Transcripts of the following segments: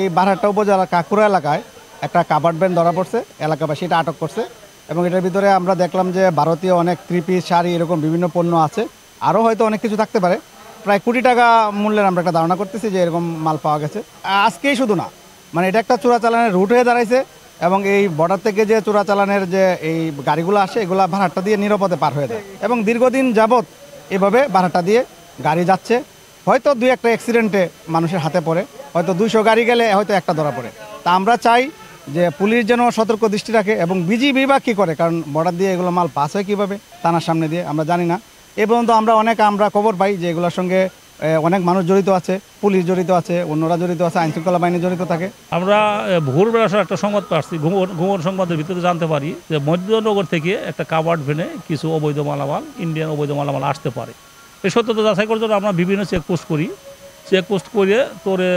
এই বারহাট্টা উপজেলার কাকুরা এলাকায় একটা কাবার্ড ভ্যান ধরা পড়ছে, এলাকাবাসী এটা আটক করছে এবং এটার ভিতরে আমরা দেখলাম যে ভারতীয় অনেক থ্রি পিস, শাড়ি এরকম বিভিন্ন পণ্য আছে, আরও হয়তো অনেক কিছু থাকতে পারে। প্রায় কোটি টাকা মূল্যের আমরা একটা ধারণা করতেছি যে এরকম মাল পাওয়া গেছে। আজকেই শুধু না, মানে এটা একটা চোরাচালানের রুট হয়ে দাঁড়াইছে এবং এই বর্ডার থেকে যে চোরাচালানের যে এই গাড়িগুলো আসে এগুলা বারহাট্টা দিয়ে নিরাপদে পার হয়ে যায় এবং দীর্ঘদিন যাবৎ এভাবে বারহাট্টা দিয়ে গাড়ি যাচ্ছে। হয়তো দুই একটা অ্যাক্সিডেন্টে মানুষের হাতে পড়ে, হয়তো 200 গাড়ি গেলে হয়তো একটা ধরা পড়ে। তা আমরা চাই যে পুলিশ যেন সতর্ক দৃষ্টি রাখে এবং বিজিবি বা কী করে, কারণ বর্ডার দিয়ে এগুলো মাল পাস হয় কীভাবে থানার সামনে দিয়ে আমরা জানি না। এ পর্যন্ত আমরা খবর পাই যে এগুলোর সঙ্গে অনেক মানুষ জড়িত আছে, পুলিশ জড়িত আছে, অন্যরা জড়িত আছে, আইনশৃঙ্খলা বাহিনী জড়িত থাকে। আমরা ভোরবেলা একটা সংবাদ পাচ্ছি, ঘুমোর সংবাদের ভিতরে জানতে পারি যে মধ্যনগর থেকে একটা কাভার্ড ভ্যানে কিছু অবৈধ মালামাল, ইন্ডিয়ান অবৈধ মালামাল আসতে পারে। এই সত্যতা যাচাই করার জন্য আমরা বিভিন্ন চেকপোস্ট করি। চেকপোস্ট করে তোরে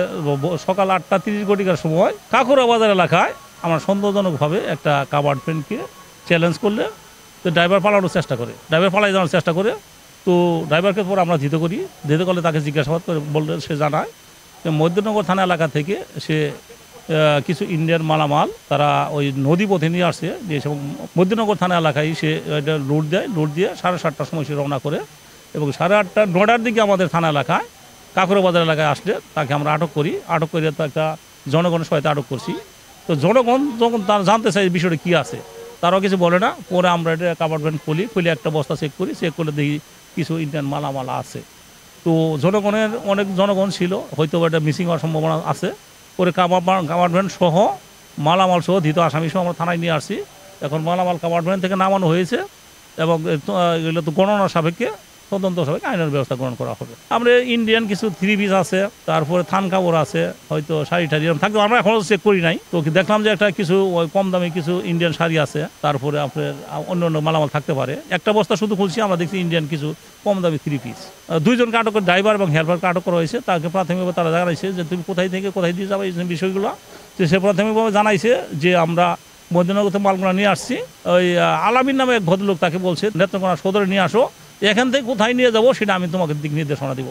সকাল 8:30 ঘটিকার সময় কাকুরা বাজার এলাকায় আমরা সন্দেহজনকভাবে একটা কাভার্ড ভ্যানকে চ্যালেঞ্জ করলে তো ড্রাইভার পালানোর চেষ্টা করে, ড্রাইভার পালাই যাওয়ার চেষ্টা করে। তো ড্রাইভারকে পর আমরা ধৃত করি, ধৃত করলে তাকে জিজ্ঞাসাবাদ করে বললে সে জানায় যে মধ্যনগর থানা এলাকা থেকে সে কিছু ইন্ডিয়ান মালামাল তারা ওই নদী পথে নিয়ে আসছে। যে মধ্যনগর থানা এলাকায় সে এটা লোড দিয়ে 7:30টার সময় সে রওনা করে এবং 8:30 9টার দিকে আমাদের থানা এলাকায় কাকুরা বাজার এলাকায় আসলে তাকে আমরা আটক করি। আটক করে তো একটা জনগণের সহায়তা আটক করছি। তো জনগণ যখন তারা জানতে চাই বিষয়টা কী আছে, তারাও কিছু বলে না। পরে আমরা এটা কাভার্ড ভ্যান খুলি একটা বস্তা চেক করি, চেক করলে দেখি কিছু ইন্ডিয়ান মালামাল আছে। তো জনগণের অনেক জনগণ ছিল, হয়তো এটা মিসিং হওয়ার সম্ভাবনা আছে। পরে কাভার্ড ভ্যান সহ মালামাল সহ ধৃত আসামি সহ আমরা থানায় নিয়ে আসছি। এখন মালামাল কাভার্ড ভ্যান থেকে নামানো হয়েছে এবং এগুলো তো গণনা সাপেক্ষে, তদন্ত সাপেক্ষে আইনের ব্যবস্থা গ্রহণ করা হবে। আমরা ইন্ডিয়ান কিছু থ্রি পিস আছে, তারপরে থান কাপড় আছে, হয়তো শাড়ি টাড়ি এরকম থাকতে আমরা এখনও চেক করি নাই। তো দেখলাম যে একটা কিছু ওই কম দামি কিছু ইন্ডিয়ান শাড়ি আছে, তারপরে আপনার অন্য অন্য মালামাল থাকতে পারে। একটা বস্তা শুধু খুলছি, আমরা দেখছি ইন্ডিয়ান কিছু কম দামি থ্রি পিস। 2জনকে আটক করে, ড্রাইভার এবং হেল্পারকে আটক করা হয়েছে। তাকে প্রাথমিকভাবে তারা জানাইছে যে তুমি কোথায় থেকে কোথায় দিয়ে যাবে এই বিষয়গুলো। তো সে প্রাথমিকভাবে জানাইছে যে আমরা মধ্যনগর থেকে মালগুলো নিয়ে আসছি। ওই আলামিন নামে এক ভদ্রলোক তাকে বলছে নেত্রকোনা সদরে নিয়ে আসো, এখান থেকে কোথায় নিয়ে যাবো সেটা আমি তোমাকে দিক নির্দেশনা দিব।